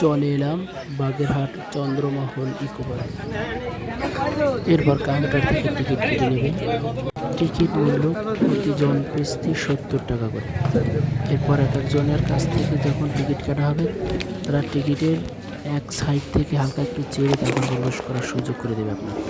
চলে এলাম Bagerhat Chandramahal eco park. এরপর কাউন্টার থেকে টিকিট কেটে নেবে। টিকিট মূল্য প্রতিজন পিস্তি 70 টাকা করে। এরপর এক একজনের কাছ থেকে যখন টিকিট কাটা হবে, তারা টিকিটের এক সাইড থেকে হালকা একটু চেড়ে তখন প্রবেশ করার সুযোগ করে দেবে আপনাকে।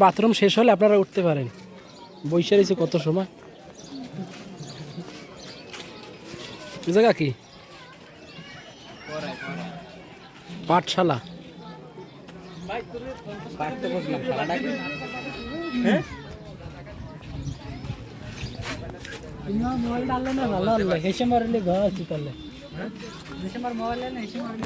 বাথরুম শেষ হলে আপনারা উঠতে পারেন। বৈশা রয়েছে কত সময়। জায়গা কি পাঠশালা। মোবাইল ডাললে না ভালো হলো, হেসে মারলে ঘর আছে তাহলে ডিসেম্বর মোবাইল না হেসে মারলে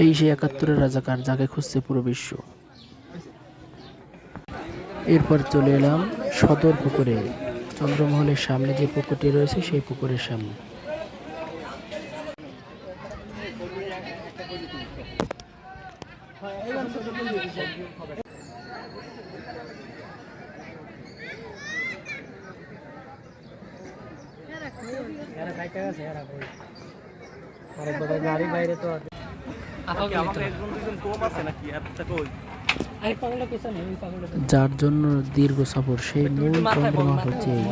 এই সে 71-এর রাজাকার, যাকে খুঁজছে পুরো বিশ্ব। এরপর চলে এলাম সদর পুকুরে। চন্দ্রমহলের সামনে যে পুকুরটি রয়েছে সেই পুকুরের সামনে। যার জন্য দীর্ঘ সফর, সেই মূল চন্দ্রমহল হচ্ছে এই।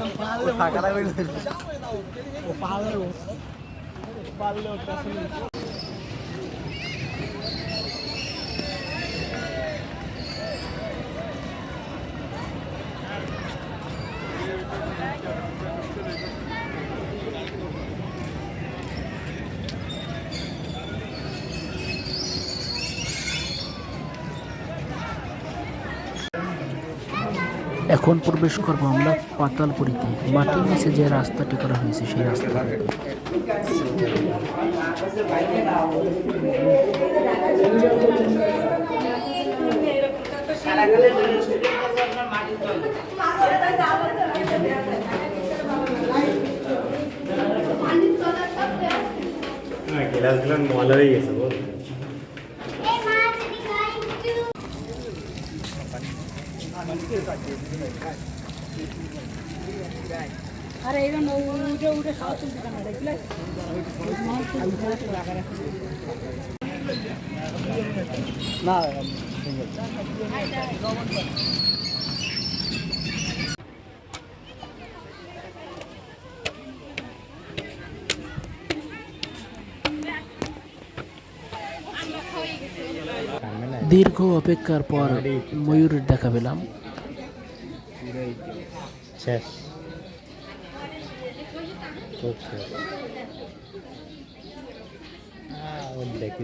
এখন প্রবেশ করবো আমরা পাতালপুরীতে। মাটির নিচে যে রাস্তাটি করা হয়েছে সেই রাস্তা। আরে এই উঠে উঠে সব চলছে কেন দেখলে না দীর্ঘ অপেক্ষার পর ময়ূরের দেখা পেলাম। শেষ দেখি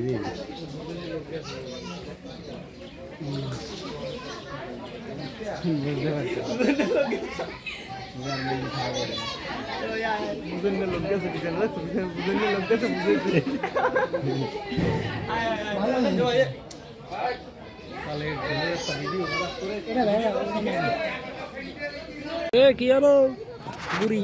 বুঝতে পারছি কি আনো বুড়ি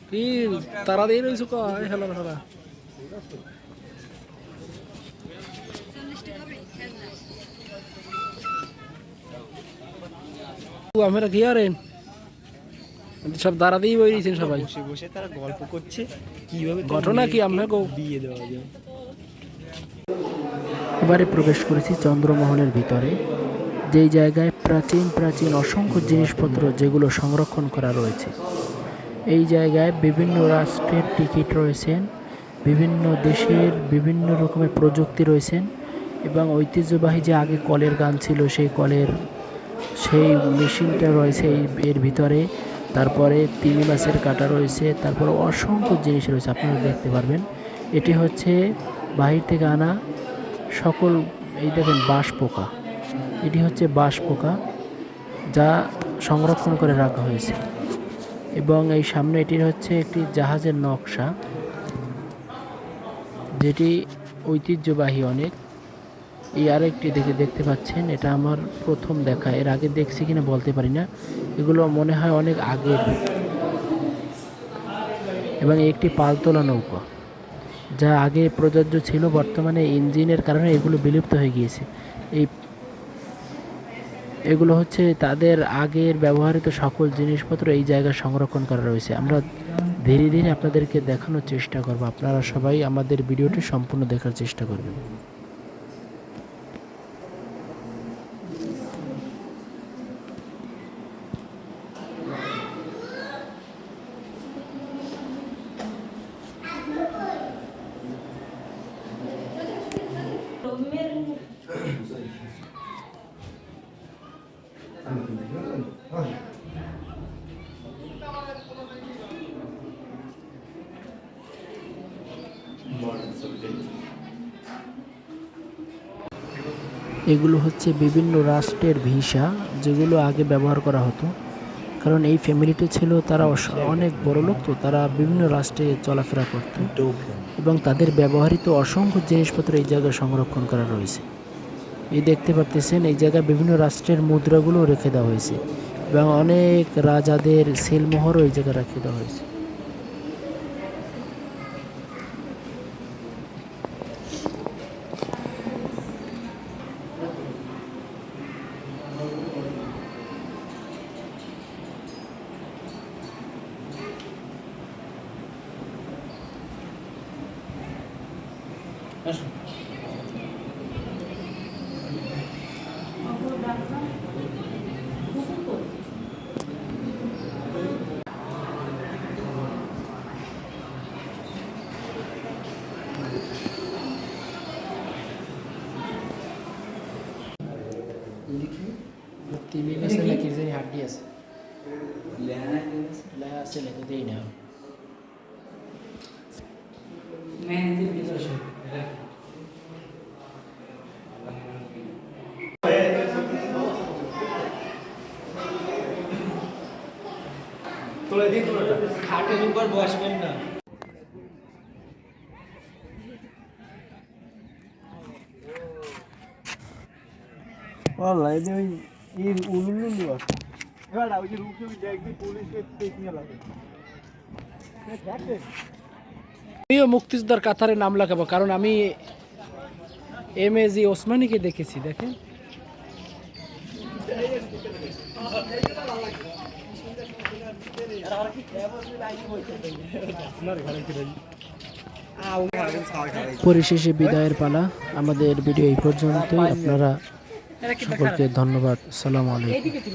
কি তারা দিয়ে রয়েছে খেলা খেলা আমরা কি আরেন সব দাঁড়াতেই বইছেন সবাই, বসে বসে তারা গল্প করছে কিভাবে ঘটনা কি আপনাকে বিয়ে দেওয়া যায়। এবারে প্রবেশ করেছি চন্দ্রমহলের ভিতরে, যেই জায়গায় প্রাচীন প্রাচীন অসংখ্য জিনিসপত্র যেগুলো সংরক্ষণ করা রয়েছে। এই জায়গায় বিভিন্ন রাষ্ট্রের টিকিট রয়েছেন, বিভিন্ন দেশের বিভিন্ন রকমের প্রযুক্তি রয়েছেন, এবং ঐতিহ্যবাহী যে আগে কলের গান ছিল সেই মেশিনটা রয়েছে এর ভিতরে। তারপরে তিমি মাছের কাঁটা রয়েছে, তারপরে অসংখ্য জিনিস রয়েছে, আপনারা দেখতে পারবেন। এটি হচ্ছে বাহির থেকে আনা সকল, এই দেখেন বাঁশ পোকা, এটি হচ্ছে বাঁশ পোকা যা সংরক্ষণ করে রাখা হয়েছে। এবং এই সামনে এটির হচ্ছে একটি জাহাজের নকশা, যেটি ঐতিহ্যবাহী অনেক। এই আরেকটি দেখতে পাচ্ছেন, এটা আমার প্রথম দেখা, এর আগে দেখছি কিনা বলতে পারি না, এগুলো মনে হয় অনেক আগের। এবং একটি পালতোলা নৌকা যা আগে প্রযোজ্য ছিল, বর্তমানে ইঞ্জিনের কারণে এগুলো বিলুপ্ত হয়ে গিয়েছে। এগুলো হচ্ছে তাদের আগের ব্যবহৃত সকল জিনিসপত্র এই জায়গায় সংরক্ষণ করা রয়েছে। আমরা ধীরে ধীরে আপনাদেরকে দেখানোর চেষ্টা করব, আপনারা সবাই আমাদের ভিডিওটি সম্পূর্ণ দেখার চেষ্টা করবেন। এগুলো হচ্ছে বিভিন্ন রাষ্ট্রের ভিসা, যেগুলো আগে ব্যবহার করা হতো। কারণ এই ফ্যামিলিটি ছিল, তারা অনেক বড় লোক, তো তারা বিভিন্ন রাষ্ট্রে চলাফেরা করত, এবং তাদের ব্যবহৃত অসংখ্য জিনিসপত্র এই জায়গায় সংরক্ষণ করা রয়েছে। এই দেখতে পাচ্ছেন, এই জায়গায় বিভিন্ন রাষ্ট্রের মুদ্রাগুলো রেখে দেওয়া হয়েছে, এবং অনেক রাজাদের সিলমোহরও এই জায়গায় রেখে দেওয়া হয়েছে। তিমি মাছের নাকি জানি হাড্ডি আছে, লেহা আছে, লেখা দেই না। খাটের উপর বসবেন না। আমিও মুক্তিযোদ্ধার কাতারে নাম লাগাবো, কারণ আমি MAG ওসমানীকে দেখেছি। দেখেন, পরিশেষে বিদায়ের পালা। আমাদের ভিডিও এই পর্যন্তই। আপনারা সকলকে ধন্যবাদ। আসসালামু আলাইকুম।